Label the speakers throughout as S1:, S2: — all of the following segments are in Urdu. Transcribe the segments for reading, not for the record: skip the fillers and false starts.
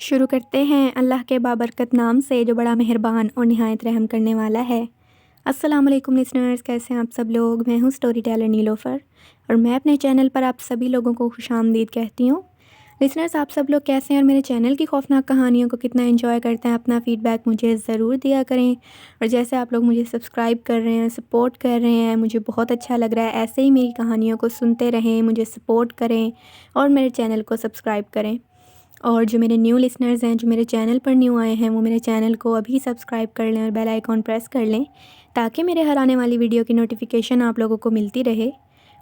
S1: شروع کرتے ہیں اللہ کے بابرکت نام سے جو بڑا مہربان اور نہایت رحم کرنے والا ہے۔ السلام علیکم لسنرز، کیسے ہیں آپ سب لوگ؟ میں ہوں سٹوری ٹیلر نیلوفر اور میں اپنے چینل پر آپ سبھی لوگوں کو خوش آمدید کہتی ہوں۔ لسنرز، آپ سب لوگ کیسے ہیں اور میرے چینل کی خوفناک کہانیوں کو کتنا انجوائے کرتے ہیں؟ اپنا فیڈ بیک مجھے ضرور دیا کریں، اور جیسے آپ لوگ مجھے سبسکرائب کر رہے ہیں، سپورٹ کر رہے ہیں، مجھے بہت اچھا لگ رہا ہے۔ ایسے ہی میری کہانیوں کو سنتے رہیں، مجھے سپورٹ کریں اور میرے چینل کو سبسکرائب کریں۔ اور جو میرے نیو لسنرز ہیں، جو میرے چینل پر نیو آئے ہیں، وہ میرے چینل کو ابھی سبسکرائب کر لیں اور بیل آئیکن پریس کر لیں تاکہ میرے ہر آنے والی ویڈیو کی نوٹیفیکیشن آپ لوگوں کو ملتی رہے۔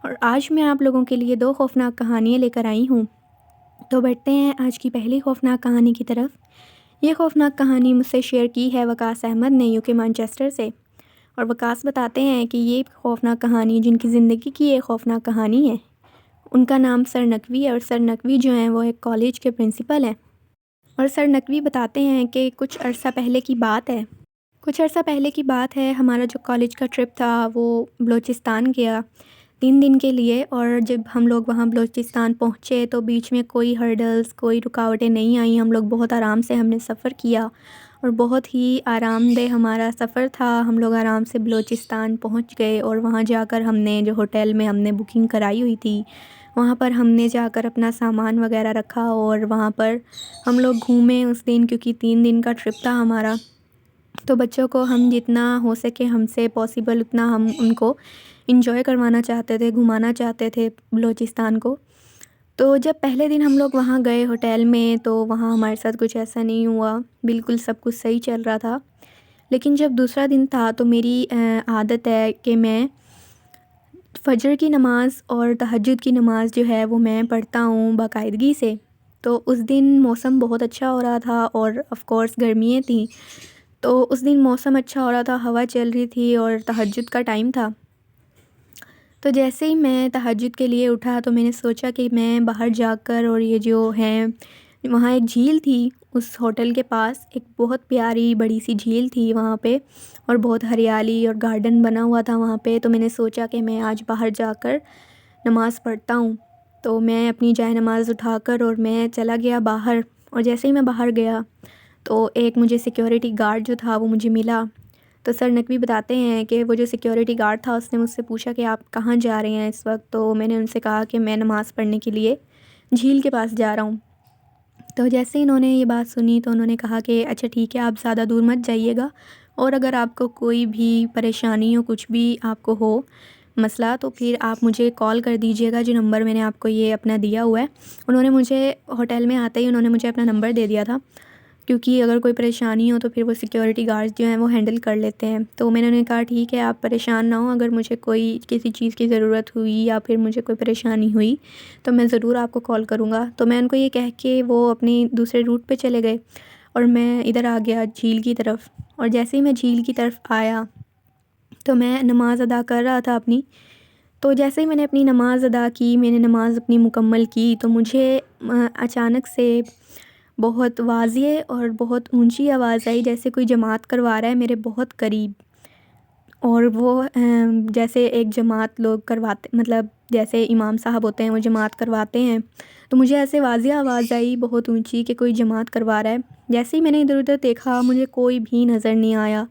S1: اور آج میں آپ لوگوں کے لیے 2 خوفناک کہانیاں لے کر آئی ہوں۔ تو بڑھتے ہیں آج کی پہلی خوفناک کہانی کی طرف۔ یہ خوفناک کہانی مجھ سے شیئر کی ہے وقاص احمد نے UK مانچسٹر سے، اور وقاص بتاتے ہیں کہ یہ خوفناک کہانی جن کی زندگی کی ایک خوفناک کہانی ہے، ان کا نام سر نقوی ہے، اور سر نقوی جو ہیں وہ ایک کالج کے پرنسپل ہیں۔ اور سر نقوی بتاتے ہیں کہ کچھ عرصہ پہلے کی بات ہے، ہمارا جو کالج کا ٹرپ تھا وہ بلوچستان گیا 3 دن کے لیے۔ اور جب ہم لوگ وہاں بلوچستان پہنچے تو بیچ میں کوئی ہرڈلز، کوئی رکاوٹیں نہیں آئیں۔ ہم لوگ بہت آرام سے ہم نے سفر کیا اور بہت ہی آرام دہ ہمارا سفر تھا۔ ہم لوگ آرام سے بلوچستان پہنچ گئے اور وہاں جا کر ہم نے جو ہوٹل میں ہم نے بکنگ کرائی ہوئی تھی، وہاں پر ہم نے جا کر اپنا سامان وغیرہ رکھا اور وہاں پر ہم لوگ گھومے اس دن، کیونکہ 3 دن کا ٹرپ تھا ہمارا۔ تو بچوں کو ہم جتنا ہو سکے ہم سے پاسبل اتنا ہم ان کو انجوائے کروانا چاہتے تھے، گھمانا چاہتے تھے بلوچستان کو۔ تو جب پہلے دن ہم لوگ وہاں گئے ہوٹل میں تو وہاں ہمارے ساتھ کچھ ایسا نہیں ہوا، بالکل سب کچھ صحیح چل رہا تھا۔ لیکن جب دوسرا دن تھا تو میری عادت ہے کہ میں فجر کی نماز اور تہجد کی نماز جو ہے وہ میں پڑھتا ہوں باقاعدگی سے۔ تو اس دن موسم بہت اچھا ہو رہا تھا اور آف کورس گرمیاں تھیں، تو اس دن موسم اچھا ہو رہا تھا، ہوا چل رہی تھی اور تہجد کا ٹائم تھا۔ تو جیسے ہی میں تہجد کے لیے اٹھا تو میں نے سوچا کہ میں باہر جا کر، اور یہ جو ہے وہاں ایک جھیل تھی اس ہوٹل کے پاس، ایک بہت پیاری بڑی سی جھیل تھی وہاں پہ، اور بہت ہریالی اور گارڈن بنا ہوا تھا وہاں پہ۔ تو میں نے سوچا کہ میں آج باہر جا کر نماز پڑھتا ہوں۔ تو میں اپنی جائے نماز اٹھا کر اور میں چلا گیا باہر، اور جیسے ہی میں باہر گیا تو ایک مجھے سیکیورٹی گارڈ جو تھا وہ مجھے ملا۔ تو سر نقوی بتاتے ہیں کہ وہ جو سیکیورٹی گارڈ تھا اس نے مجھ سے پوچھا کہ آپ کہاں جا رہے ہیں اس وقت؟ تو میں نے ان سے کہا کہ میں نماز پڑھنے کے لیے جھیل کے پاس جا رہا ہوں۔ تو جیسے ہی انہوں نے یہ بات سنی تو انہوں نے کہا کہ اچھا ٹھیک ہے، آپ زیادہ دور مت جائیے گا، اور اگر آپ کو کوئی بھی پریشانی ہو، کچھ بھی آپ کو ہو مسئلہ، تو پھر آپ مجھے کال کر دیجیے گا، جو نمبر میں نے آپ کو یہ اپنا دیا ہوا ہے۔ انہوں نے مجھے ہوٹل میں آتے ہی انہوں نے مجھے اپنا نمبر دے دیا تھا، کیونکہ اگر کوئی پریشانی ہو تو پھر وہ سیکیورٹی گارڈز جو ہیں وہ ہینڈل کر لیتے ہیں۔ تو میں نے انہیں کہا ٹھیک ہے، آپ پریشان نہ ہوں، اگر مجھے کوئی کسی چیز کی ضرورت ہوئی یا پھر مجھے کوئی پریشانی ہوئی تو میں ضرور آپ کو کال کروں گا۔ تو میں ان کو یہ کہہ کے وہ اپنی دوسرے روٹ پہ چلے گئے اور میں ادھر آ گیا جھیل کی طرف۔ اور جیسے ہی میں جھیل کی طرف آیا تو میں نماز ادا کر رہا تھا اپنی۔ تو جیسے ہی میں نے اپنی نماز ادا کی، میں نے نماز اپنی مکمل کی، تو مجھے اچانک سے بہت واضح اور بہت اونچی آواز آئی، جیسے کوئی جماعت کروا رہا ہے میرے بہت قریب۔ اور وہ جیسے ایک جماعت لوگ کرواتے، مطلب جیسے امام صاحب ہوتے ہیں وہ جماعت کرواتے ہیں، تو مجھے ایسے واضح آواز آئی بہت اونچی کہ کوئی جماعت کروا رہا ہے۔ جیسے ہی میں نے ادھر ادھر دیکھا مجھے کوئی بھی نظر نہیں آیا۔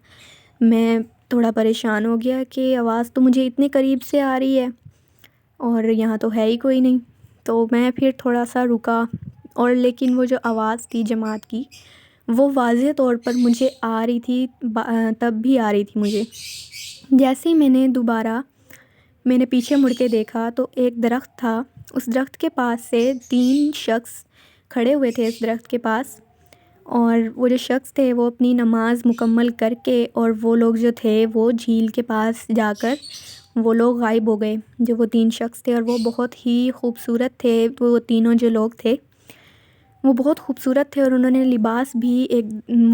S1: میں تھوڑا پریشان ہو گیا کہ آواز تو مجھے اتنے قریب سے آ رہی ہے اور یہاں تو ہے ہی کوئی نہیں۔ تو میں پھر تھوڑا سا رکا، اور لیکن وہ جو آواز تھی جماعت کی وہ واضح طور پر مجھے آ رہی تھی، تب بھی آ رہی تھی مجھے۔ جیسے ہی میں نے پیچھے مڑ کے دیکھا تو ایک درخت تھا، اس درخت کے پاس سے 3 شخص کھڑے ہوئے تھے اس درخت کے پاس، اور وہ جو شخص تھے وہ اپنی نماز مکمل کر کے، اور وہ لوگ جو تھے وہ جھیل کے پاس جا کر وہ لوگ غائب ہو گئے، جو وہ 3 شخص تھے۔ اور وہ بہت ہی خوبصورت تھے، وہ تینوں جو لوگ تھے وہ بہت خوبصورت تھے، اور انہوں نے لباس بھی ایک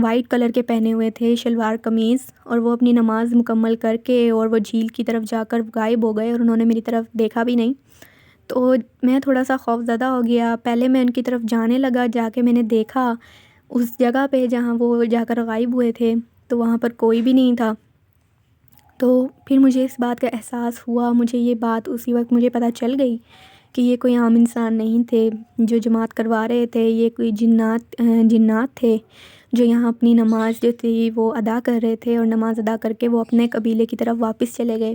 S1: وائٹ کلر کے پہنے ہوئے تھے، شلوار قمیض، اور وہ اپنی نماز مکمل کر کے اور وہ جھیل کی طرف جا کر غائب ہو گئے، اور انہوں نے میری طرف دیکھا بھی نہیں۔ تو میں تھوڑا سا خوف زدہ ہو گیا۔ پہلے میں ان کی طرف جانے لگا، جا کے میں نے دیکھا اس جگہ پہ جہاں وہ جا کر غائب ہوئے تھے تو وہاں پر کوئی بھی نہیں تھا۔ تو پھر مجھے اس بات کا احساس ہوا، مجھے یہ بات اسی وقت مجھے پتہ چل گئی کہ یہ کوئی عام انسان نہیں تھے جو جماعت کروا رہے تھے، یہ کوئی جنات تھے جو یہاں اپنی نماز جو تھی وہ ادا کر رہے تھے، اور نماز ادا کر کے وہ اپنے قبیلے کی طرف واپس چلے گئے۔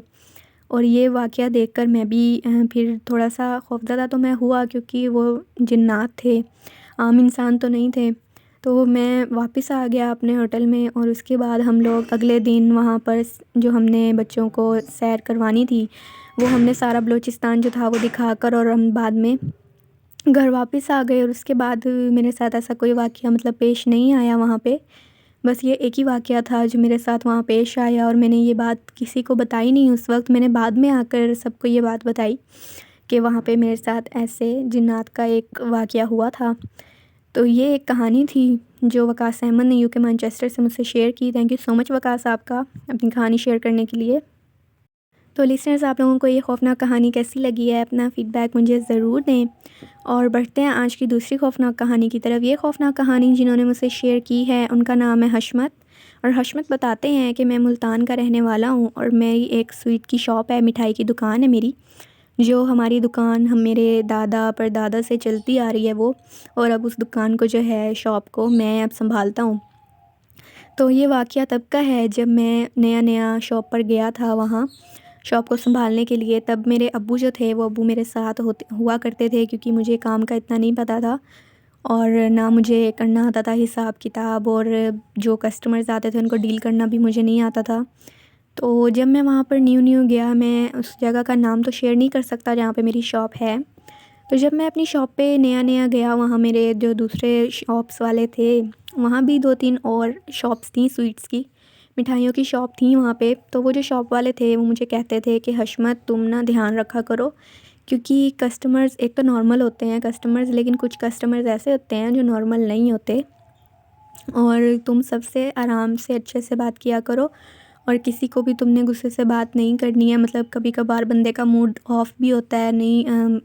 S1: اور یہ واقعہ دیکھ کر میں بھی پھر تھوڑا سا خوفزدہ تو میں ہوا، کیونکہ وہ جنات تھے، عام انسان تو نہیں تھے۔ تو میں واپس آ گیا اپنے ہوٹل میں، اور اس کے بعد ہم لوگ اگلے دن وہاں پر جو ہم نے بچوں کو سیر کروانی تھی وہ ہم نے سارا بلوچستان جو تھا وہ دکھا کر، اور ہم بعد میں گھر واپس آ گئے۔ اور اس کے بعد میرے ساتھ ایسا کوئی واقعہ مطلب پیش نہیں آیا وہاں پہ، بس یہ ایک ہی واقعہ تھا جو میرے ساتھ وہاں پیش آیا، اور میں نے یہ بات کسی کو بتائی نہیں اس وقت، میں نے بعد میں آ کر سب کو یہ بات بتائی کہ وہاں پہ میرے ساتھ ایسے جنات کا ایک واقعہ ہوا تھا۔ تو یہ ایک کہانی تھی جو وقاص احمد نے UK مانچسٹر سے مجھ سے شیئر کی۔ تھینک یو سو مچ وقاص آپ کا اپنی کہانی شیئر کرنے کے لیے۔ تو لسنرز، آپ لوگوں کو یہ خوفناک کہانی کیسی لگی ہے؟ اپنا فیڈ بیک مجھے ضرور دیں، اور بڑھتے ہیں آج کی دوسری خوفناک کہانی کی طرف۔ یہ خوفناک کہانی جنہوں نے مجھ سے شیئر کی ہے ان کا نام ہے حشمت، اور حشمت بتاتے ہیں کہ میں ملتان کا رہنے والا ہوں، اور میری ایک سویٹ کی شاپ ہے، مٹھائی کی دکان ہے میری، جو ہماری دکان میرے دادا پردادا سے چلتی آ رہی ہے وہ، اور اب اس دکان کو جو ہے شاپ کو میں اب سنبھالتا ہوں۔ تو یہ واقعہ تب کا ہے جب میں نیا شاپ پر گیا تھا، وہاں شاپ کو سنبھالنے کے لیے۔ تب میرے ابو جو تھے وہ ابو میرے ساتھ ہوا کرتے تھے، کیونکہ مجھے کام کا اتنا نہیں پتہ تھا، اور نہ مجھے کرنا آتا تھا حساب کتاب، اور جو کسٹمرز آتے تھے ان کو ڈیل کرنا بھی مجھے نہیں آتا تھا۔ تو جب میں وہاں پر نیو گیا، میں اس جگہ کا نام تو شیئر نہیں کر سکتا جہاں پہ میری شاپ ہے، تو جب میں اپنی شاپ پہ نیا گیا، وہاں میرے جو دوسرے شاپس والے تھے وہاں بھی 2-3 اور شاپس تھیں، سویٹس کی مٹھائیوں کی شاپ تھیں وہاں پہ۔ تو وہ جو شاپ والے تھے وہ مجھے کہتے تھے کہ حشمت تم نا دھیان رکھا کرو، کیونکہ کسٹمرز ایک تو نارمل ہوتے ہیں کسٹمرز، لیکن کچھ کسٹمرز ایسے ہوتے ہیں جو نارمل نہیں ہوتے، اور تم سب سے آرام سے اچھے سے بات کیا کرو، اور کسی کو بھی تم نے غصے سے بات نہیں کرنی ہے۔ مطلب کبھی کبھار بندے کا موڈ آف بھی ہوتا ہے، نہیں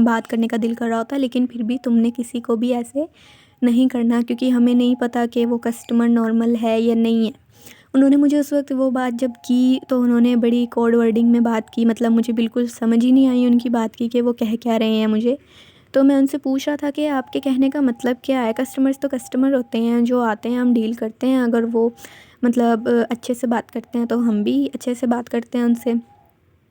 S1: بات کرنے کا دل کر رہا ہوتا، لیکن پھر بھی تم نے کسی کو بھی ایسے نہیں کرنا، کیونکہ ہمیں نہیں پتہ کہ وہ کسٹمر نارمل ہے یا نہیں ہے۔ انہوں نے مجھے اس وقت وہ بات جب کی تو انہوں نے بڑی کوڈ ورڈنگ میں بات کی، مطلب مجھے بالکل سمجھ ہی نہیں آئی ان کی بات کی کہ وہ کہہ کیا رہے ہیں مجھے۔ تو میں ان سے پوچھ رہا تھا کہ آپ کے کہنے کا مطلب کیا ہے؟ کسٹمرز تو کسٹمر ہوتے ہیں، جو آتے ہیں ہم ڈیل کرتے ہیں، اگر وہ مطلب اچھے سے بات کرتے ہیں تو ہم بھی اچھے سے بات کرتے ہیں ان سے۔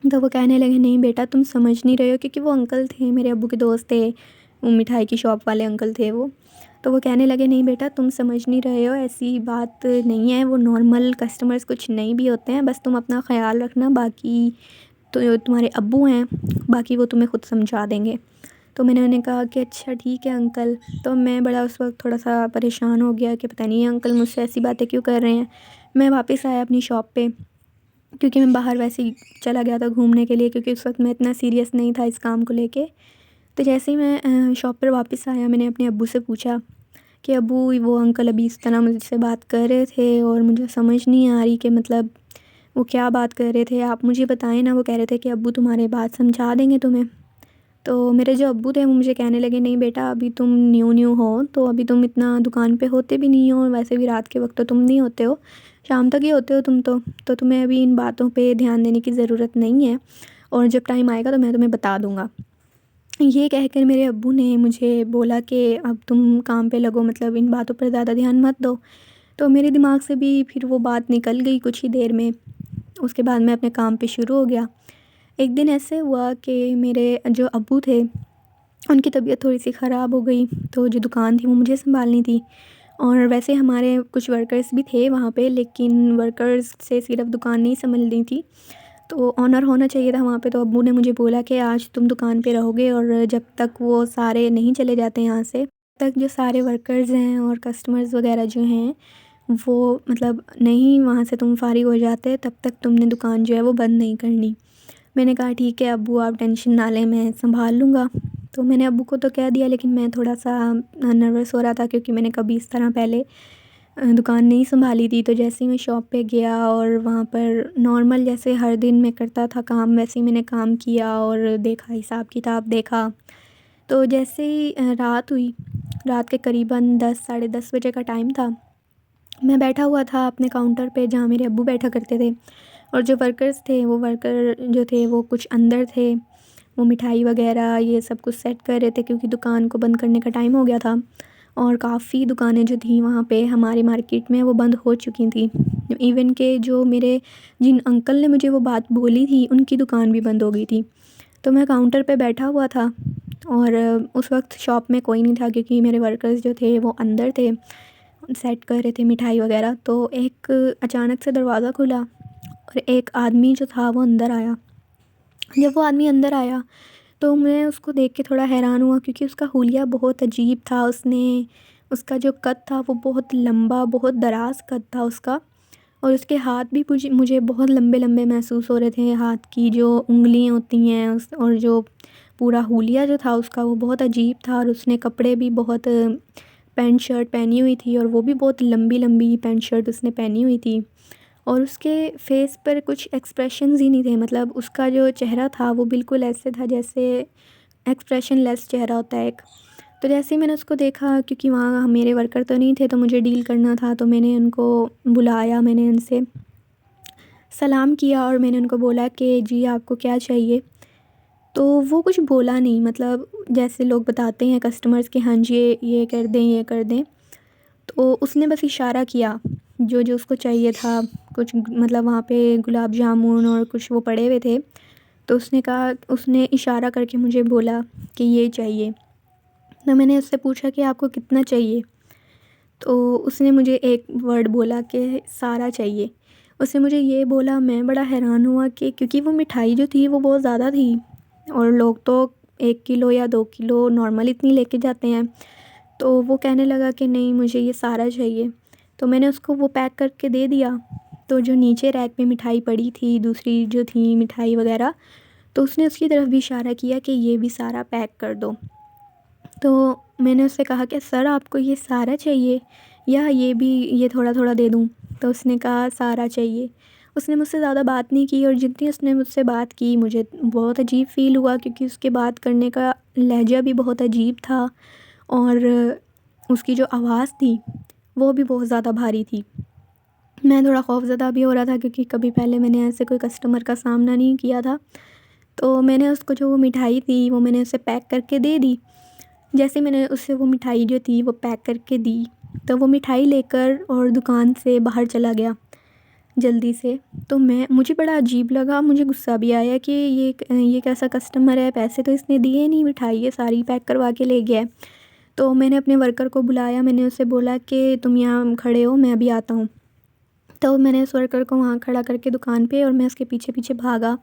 S1: تو وہ کہنے لگے نہیں بیٹا تم سمجھ نہیں رہے ہو، کیونکہ وہ انکل تھے میرے ابو کے دوست تھے، وہ مٹھائی کی شاپ والے انکل تھے وہ۔ تو وہ کہنے لگے نہیں بیٹا تم سمجھ نہیں رہے ہو، ایسی بات نہیں ہے، وہ نارمل کسٹمرز کچھ نہیں بھی ہوتے ہیں، بس تم اپنا خیال رکھنا، باقی تو تمہارے ابو ہیں، باقی وہ تمہیں خود سمجھا دیں گے۔ تو میں نے انہیں کہا کہ اچھا ٹھیک ہے انکل۔ تو میں بڑا اس وقت تھوڑا سا پریشان ہو گیا کہ پتہ نہیں انکل مجھ سے ایسی باتیں کیوں کر رہے ہیں۔ میں واپس آیا اپنی شاپ پہ، کیونکہ میں باہر ویسے ہی چلا گیا تھا گھومنے کے لیے، کیونکہ اس وقت میں اتنا سیریس نہیں تھا اس کام کو لے کے۔ تو جیسے ہی میں شاپ پر واپس آیا، میں نے اپنے ابو سے پوچھا کہ ابو وہ انکل ابھی اس طرح مجھ سے بات کر رہے تھے، اور مجھے سمجھ نہیں آ رہی کہ مطلب وہ کیا بات کر رہے تھے، آپ مجھے بتائیں نا۔ وہ کہہ رہے تھے کہ ابو تمہارے بات سمجھا دیں گے تمہیں۔ تو میرے جو ابو تھے وہ مجھے کہنے لگے نہیں بیٹا ابھی تم نیو ہو، تو ابھی تم اتنا دکان پہ ہوتے بھی نہیں ہو، ویسے بھی رات کے وقت تو تم نہیں ہوتے ہو، شام تک ہی ہوتے ہو تم تو تمہیں ابھی ان باتوں پہ دھیان دینے کی ضرورت نہیں ہے، اور جب ٹائم آئے گا تو میں تمہیں بتا دوں گا۔ یہ کہہ کر میرے ابو نے مجھے بولا کہ اب تم کام پہ لگو، مطلب ان باتوں پر زیادہ دھیان مت دو۔ تو میرے دماغ سے بھی پھر وہ بات نکل گئی کچھ ہی دیر میں۔ اس کے بعد میں اپنے کام پہ شروع ہو گیا۔ ایک دن ایسے ہوا کہ میرے جو ابو تھے ان کی طبیعت تھوڑی سی خراب ہو گئی، تو جو دکان تھی وہ مجھے سنبھالنی تھی، اور ویسے ہمارے کچھ ورکرز بھی تھے وہاں پہ، لیکن ورکرز سے صرف دکان نہیں سنبھلنی تھی، تو آنر ہونا چاہیے تھا وہاں پہ۔ تو ابو نے مجھے بولا کہ آج تم دکان پہ رہو گے، اور جب تک وہ سارے نہیں چلے جاتے یہاں سے، تب تک جو سارے ورکرز ہیں اور کسٹمرز وغیرہ جو ہیں وہ مطلب نہیں وہاں سے تم فارغ ہو جاتے، تب تک تم نے دکان جو ہے وہ بند نہیں کرنی۔ میں نے کہا ٹھیک ہے ابو آپ ٹینشن نہ لیں، میں سنبھال لوں گا۔ تو میں نے ابو کو تو کہہ دیا، لیکن میں تھوڑا سا نروس ہو رہا تھا، کیونکہ میں نے کبھی اس طرح پہلے دکان نہیں سنبھالی تھی۔ تو جیسے ہی میں شاپ پہ گیا اور وہاں پر نارمل جیسے ہر دن میں کرتا تھا کام، ویسے ہی میں نے کام کیا اور دیکھا حساب کتاب دیکھا۔ تو جیسے ہی رات ہوئی، رات کے قریباً 10-10:30 بجے کا ٹائم تھا، میں بیٹھا ہوا تھا اپنے کاؤنٹر پہ جہاں میرے ابو بیٹھا کرتے تھے، اور جو ورکرز تھے وہ ورکر جو تھے وہ کچھ اندر تھے، وہ مٹھائی وغیرہ یہ سب کچھ سیٹ کر رہے تھے، کیونکہ دکان کو بند کرنے کا ٹائم ہو گیا تھا، اور کافی دکانیں جو تھیں وہاں پہ ہمارے مارکیٹ میں وہ بند ہو چکی تھیں، ایون کہ جو میرے جن انکل نے مجھے وہ بات بولی تھی ان کی دکان بھی بند ہو گئی تھی۔ تو میں کاؤنٹر پہ بیٹھا ہوا تھا، اور اس وقت شاپ میں کوئی نہیں تھا، کیونکہ میرے ورکرز جو تھے وہ اندر تھے، سیٹ کر رہے تھے مٹھائی وغیرہ۔ تو ایک اچانک سے دروازہ کھلا اور ایک آدمی جو تھا وہ اندر آیا۔ جب وہ آدمی اندر آیا تو میں اس کو دیکھ کے تھوڑا حیران ہوا، کیونکہ اس کا حلیہ بہت عجیب تھا، اس کا جو قد تھا وہ بہت لمبا، بہت دراز قد تھا اس کا، اور اس کے ہاتھ بھی مجھے بہت لمبے لمبے محسوس ہو رہے تھے، ہاتھ کی جو انگلیاں ہوتی ہیں اور جو پورا حلیہ جو تھا اس کا وہ بہت عجیب تھا، اور اس نے کپڑے بھی بہت پینٹ شرٹ پہنی ہوئی تھی، اور وہ بھی بہت لمبی لمبی پینٹ شرٹ اس نے پہنی ہوئی تھی، اور اس کے فیس پر کچھ ایکسپریشنز ہی نہیں تھے، مطلب اس کا جو چہرہ تھا وہ بالکل ایسے تھا جیسے ایکسپریشن لیس چہرہ ہوتا ہے ایک۔ تو جیسے ہی میں نے اس کو دیکھا، کیونکہ وہاں میرے ورکر تو نہیں تھے تو مجھے ڈیل کرنا تھا، تو میں نے ان کو بلایا، میں نے ان سے سلام کیا، اور میں نے ان کو بولا کہ جی آپ کو کیا چاہیے؟ تو وہ کچھ بولا نہیں، مطلب جیسے لوگ بتاتے ہیں کسٹمرز کہ ہاں جی یہ کر دیں یہ کر دیں، تو اس نے بس اشارہ کیا جو اس کو چاہیے تھا، کچھ مطلب وہاں پہ گلاب جامن اور کچھ وہ پڑے ہوئے تھے، تو اس نے کہا، اس نے اشارہ کر کے مجھے بولا کہ یہ چاہیے۔ تو میں نے اس سے پوچھا کہ آپ کو کتنا چاہیے؟ تو اس نے مجھے ایک ورڈ بولا کہ سارا چاہیے۔ اس نے مجھے یہ بولا، میں بڑا حیران ہوا کہ کیونکہ وہ مٹھائی جو تھی وہ بہت زیادہ تھی، اور لوگ تو 1 کلو یا 2 کلو نارمل اتنی لے کے جاتے ہیں، تو وہ کہنے لگا کہ نہیں مجھے یہ سارا چاہیے۔ تو میں نے اس کو وہ پیک کر کے دے دیا، تو جو نیچے ریک میں مٹھائی پڑی تھی دوسری جو تھی مٹھائی وغیرہ، تو اس نے اس کی طرف بھی اشارہ کیا کہ یہ بھی سارا پیک کر دو۔ تو میں نے اس سے کہا کہ سر آپ کو یہ سارا چاہیے یا یہ تھوڑا تھوڑا دے دوں؟ تو اس نے کہا سارا چاہیے۔ اس نے مجھ سے زیادہ بات نہیں کی، اور جتنی اس نے مجھ سے بات کی مجھے بہت عجیب فیل ہوا، کیونکہ اس کے بات کرنے کا لہجہ بھی بہت عجیب تھا، اور اس کی جو آواز تھی وہ بھی بہت زیادہ بھاری تھی۔ میں تھوڑا خوف زدہ بھی ہو رہا تھا، کیونکہ کبھی پہلے میں نے ایسے کوئی کسٹمر کا سامنا نہیں کیا تھا۔ تو میں نے اس کو جو وہ مٹھائی تھی وہ میں نے اسے پیک کر کے دے دی۔ جیسے میں نے اس سے وہ مٹھائی جو تھی وہ پیک کر کے دی، تو وہ مٹھائی لے کر اور دکان سے باہر چلا گیا جلدی سے۔ تو مجھے بڑا عجیب لگا، مجھے غصہ بھی آیا کہ یہ کیسا کسٹمر ہے، پیسے تو اس نے دیے نہیں، مٹھائی یہ ساری پیک کروا کے لے گیا ہے۔ تو میں نے اپنے ورکر کو بلایا، میں نے اسے بولا کہ تم یہاں کھڑے ہو، میں ابھی آتا ہوں۔ تو میں نے اس ورکر کو وہاں کھڑا کر کے دکان پہ، اور میں اس کے پیچھے پیچھے بھاگا۔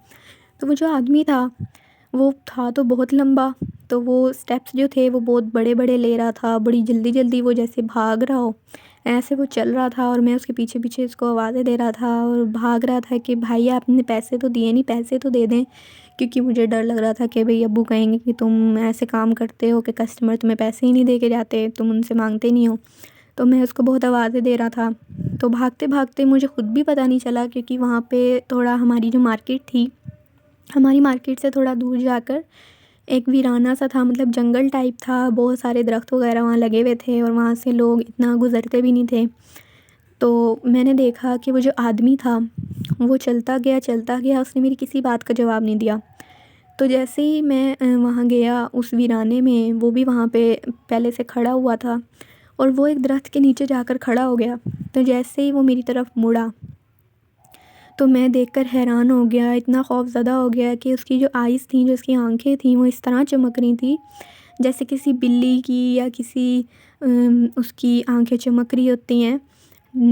S1: تو وہ جو آدمی تھا وہ تھا تو بہت لمبا، تو وہ سٹیپس جو تھے وہ بہت بڑے بڑے لے رہا تھا، بڑی جلدی جلدی، وہ جیسے بھاگ رہا ہو ایسے وہ چل رہا تھا، اور میں اس کے پیچھے پیچھے اس کو آوازیں دے رہا تھا اور بھاگ رہا تھا کہ بھائی آپ نے پیسے تو دیے نہیں، پیسے تو دے دیں، کیونکہ مجھے ڈر لگ رہا تھا کہ بھئی ابو کہیں گے کہ تم ایسے کام کرتے ہو کہ کسٹمر تمہیں پیسے ہی نہیں دے کے جاتے، تم ان سے مانگتے نہیں ہو۔ تو میں اس کو بہت آوازیں دے رہا تھا۔ تو بھاگتے بھاگتے مجھے خود بھی پتہ نہیں چلا، کیونکہ وہاں پہ تھوڑا ہماری جو مارکیٹ تھی، ہماری مارکیٹ سے تھوڑا دور جا کر ایک ویرانہ سا تھا، مطلب جنگل ٹائپ تھا، بہت سارے درخت وغیرہ وہاں لگے ہوئے تھے، اور وہاں سے لوگ اتنا گزرتے بھی نہیں تھے۔ تو میں نے دیکھا کہ وہ جو آدمی تھا وہ چلتا گیا، اس نے میری کسی بات کا جواب نہیں دیا۔ تو جیسے ہی میں وہاں گیا اس ویرانے میں، وہ بھی وہاں پہ پہلے سے کھڑا ہوا تھا، اور وہ ایک درخت کے نیچے جا کر کھڑا ہو گیا۔ تو جیسے ہی وہ میری طرف مڑا تو میں دیکھ کر حیران ہو گیا، اتنا خوف زدہ ہو گیا کہ اس کی جو آئیز تھیں، جو اس کی آنکھیں تھیں، وہ اس طرح چمک رہی تھیں جیسے کسی بلی کی یا کسی اس کی آنکھیں چمک رہی ہوتی ہیں،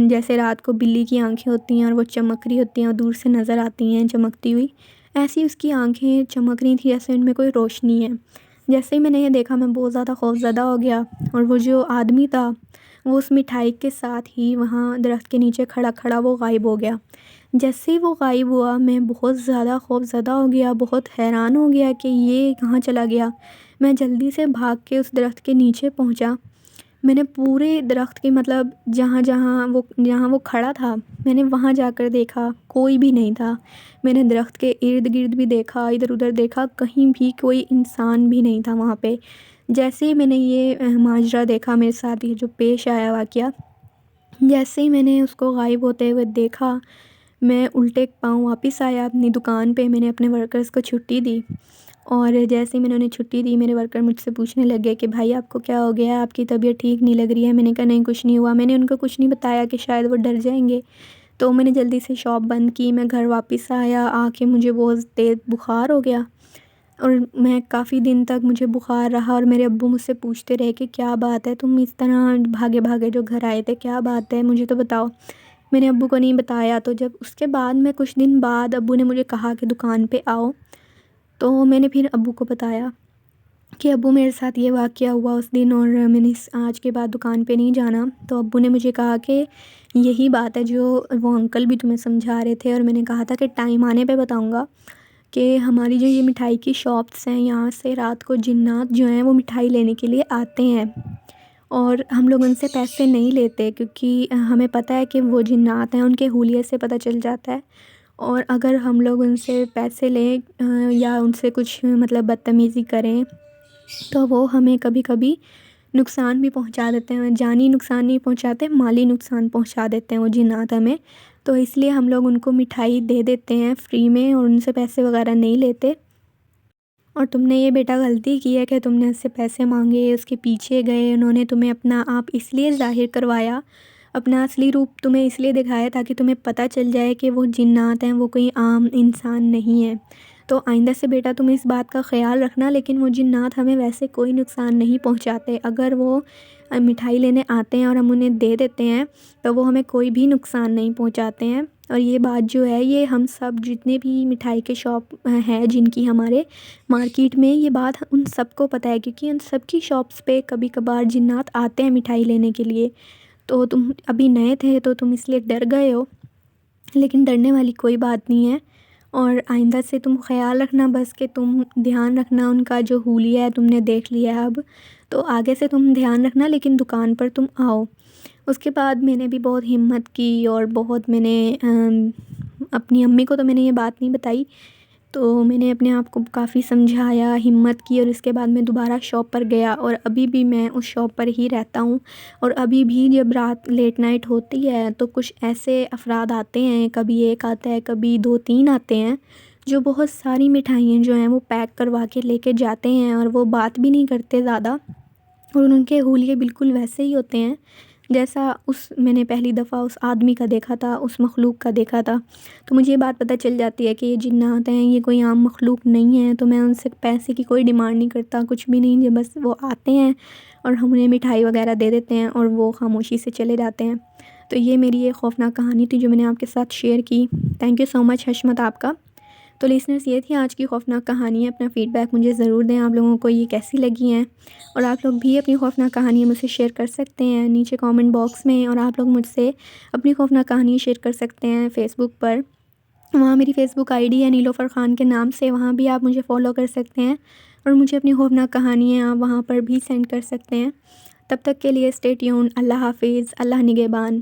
S1: جیسے رات کو بلی کی آنکھیں ہوتی ہیں اور وہ چمک رہی ہوتی ہیں اور دور سے نظر آتی ہیں چمکتی ہوئی، ایسی اس کی آنکھیں چمک رہی تھیں جیسے ان میں کوئی روشنی ہے۔ جیسے ہی میں نے یہ دیکھا میں بہت زیادہ خوف زدہ ہو گیا، اور وہ جو آدمی تھا وہ اس مٹھائی کے ساتھ ہی وہاں درخت کے نیچے کھڑا وہ غائب ہو گیا۔ جیسے ہی وہ غائب ہوا میں بہت زیادہ خوف زدہ ہو گیا، بہت حیران ہو گیا کہ یہ کہاں چلا گیا۔ میں جلدی سے بھاگ کے اس درخت کے نیچے پہنچا۔ میں نے پورے درخت کے مطلب جہاں وہ کھڑا تھا میں نے وہاں جا کر دیکھا، کوئی بھی نہیں تھا۔ میں نے درخت کے ارد گرد بھی دیکھا، ادھر ادھر دیکھا، کہیں بھی کوئی انسان بھی نہیں تھا وہاں پہ۔ جیسے ہی میں نے یہ ماجرا دیکھا، میرے ساتھ یہ جو پیش آیا واقعہ، جیسے ہی میں نے اس کو غائب ہوتے ہوئے دیکھا، میں الٹے پاؤں واپس آیا اپنی دکان پہ، میں نے اپنے ورکرز کو چھٹی دی، اور جیسے ہی میں نے انہیں چھٹی دی، میرے ورکر مجھ سے پوچھنے لگے کہ بھائی آپ کو کیا ہو گیا، آپ کی طبیعت ٹھیک نہیں لگ رہی ہے۔ میں نے کہا نہیں کچھ نہیں ہوا۔ میں نے ان کو کچھ نہیں بتایا کہ شاید وہ ڈر جائیں گے، تو میں نے جلدی سے شاپ بند کی، میں گھر واپس آ کے مجھے بہت تیز بخار ہو گیا، اور میں کافی دن تک مجھے بخار رہا، اور میرے ابو مجھ سے پوچھتے رہے کہ کیا بات ہے، تم اس طرح بھاگے بھاگے جو گھر آئے تھے، کیا بات ہے مجھے تو بتاؤ۔ میں نے ابو کو نہیں بتایا، تو جب اس کے بعد میں کچھ دن بعد ابو نے مجھے کہا کہ دکان پہ آؤ، تو میں نے پھر ابو کو بتایا کہ ابو میرے ساتھ یہ واقعہ ہوا اس دن، اور میں نے آج کے بعد دکان پہ نہیں جانا۔ تو ابو نے مجھے کہا کہ یہی بات ہے جو وہ انکل بھی تمہیں سمجھا رہے تھے، اور میں نے کہا تھا کہ ٹائم آنے پہ بتاؤں گا کہ ہماری جو یہ مٹھائی کی شاپس ہیں، یہاں سے رات کو جنات جو ہیں وہ مٹھائی لینے کے لیے آتے ہیں، اور ہم لوگ ان سے پیسے نہیں لیتے، کیونکہ ہمیں پتہ ہے کہ وہ جنات ہیں، ان کے حلیے سے پتہ چل جاتا ہے، اور اگر ہم لوگ ان سے پیسے لیں یا ان سے کچھ مطلب بدتمیزی کریں تو وہ ہمیں کبھی کبھی نقصان بھی پہنچا دیتے ہیں، جانی نقصان نہیں پہنچاتے، مالی نقصان پہنچا دیتے ہیں وہ جنات ہمیں۔ تو اس لیے ہم لوگ ان کو مٹھائی دے دیتے ہیں فری میں، اور ان سے پیسے وغیرہ نہیں لیتے۔ اور تم نے یہ بیٹا غلطی کی ہے کہ تم نے اس سے پیسے مانگے، اس کے پیچھے گئے، انہوں نے تمہیں اپنا آپ اس لیے ظاہر کروایا، اپنا اصلی روپ تمہیں اس لیے دکھایا تاکہ تمہیں پتہ چل جائے کہ وہ جنات ہیں، وہ کوئی عام انسان نہیں ہے۔ تو آئندہ سے بیٹا تم اس بات کا خیال رکھنا، لیکن وہ جنات ہمیں ویسے کوئی نقصان نہیں پہنچاتے۔ اگر وہ مٹھائی لینے آتے ہیں اور ہم انہیں دے دیتے ہیں تو وہ ہمیں کوئی بھی نقصان نہیں پہنچاتے ہیں۔ اور یہ بات جو ہے یہ ہم سب جتنے بھی مٹھائی کے شاپ ہیں جن کی ہمارے مارکیٹ میں، یہ بات ان سب کو پتہ ہے، کیونکہ ان سب کی شاپس پہ کبھی کبھار جنات آتے ہیں مٹھائی لینے کے لیے۔ تو تم ابھی نئے تھے تو تم اس لیے ڈر گئے ہو، لیکن ڈرنے والی کوئی بات نہیں ہے۔ اور آئندہ سے تم خیال رکھنا بس، کہ تم دھیان رکھنا ان کا جو حلیہ ہے، تم نے دیکھ لیا ہے اب، تو آگے سے تم دھیان رکھنا، لیکن دکان پر تم آؤ۔ اس کے بعد میں نے بھی بہت ہمت کی، اور بہت میں نے اپنی امی کو تو میں نے یہ بات نہیں بتائی، تو میں نے اپنے آپ کو کافی سمجھایا، ہمت کی، اور اس کے بعد میں دوبارہ شاپ پر گیا، اور ابھی بھی میں اس شاپ پر ہی رہتا ہوں۔ اور ابھی بھی جب رات لیٹ نائٹ ہوتی ہے تو کچھ ایسے افراد آتے ہیں، کبھی ایک آتا ہے، کبھی 2-3 آتے ہیں، جو بہت ساری مٹھائیاں جو ہیں وہ پیک کروا کے لے کے جاتے ہیں، اور وہ بات بھی نہیں کرتے زیادہ، اور ان کے حلیے بالکل ویسے ہی ہوتے ہیں جیسا میں نے پہلی دفعہ اس آدمی کا دیکھا تھا، اس مخلوق کا دیکھا تھا۔ تو مجھے یہ بات پتہ چل جاتی ہے کہ یہ جنات ہیں، یہ کوئی عام مخلوق نہیں ہے، تو میں ان سے پیسے کی کوئی ڈیمانڈ نہیں کرتا، کچھ بھی نہیں، بس وہ آتے ہیں اور ہم انہیں مٹھائی وغیرہ دے دیتے ہیں، اور وہ خاموشی سے چلے جاتے ہیں۔ تو یہ میری ایک خوفناک کہانی تھی جو میں نے آپ کے ساتھ شیئر کی۔ تھینک یو سو مچ حشمت آپ کا۔ تو لیسنرز یہ تھی آج کی خوفناک کہانی ہے۔ اپنا فیڈ بیک مجھے ضرور دیں، آپ لوگوں کو یہ کیسی لگی ہیں، اور آپ لوگ بھی اپنی خوفناک کہانیاں مجھ سے شیئر کر سکتے ہیں نیچے کامنٹ باکس میں، اور آپ لوگ مجھ سے اپنی خوفناک کہانی شیئر کر سکتے ہیں فیس بک پر، وہاں میری فیس بک آئی ڈی ہے نیلوفر خان کے نام سے، وہاں بھی آپ مجھے فالو کر سکتے ہیں، اور مجھے اپنی خوفناک کہانیاں آپ وہاں پر بھی سینڈ کر سکتے ہیں۔ تب تک کے لیے اسٹے ٹیون، اللہ حافظ، اللہ نگہبان۔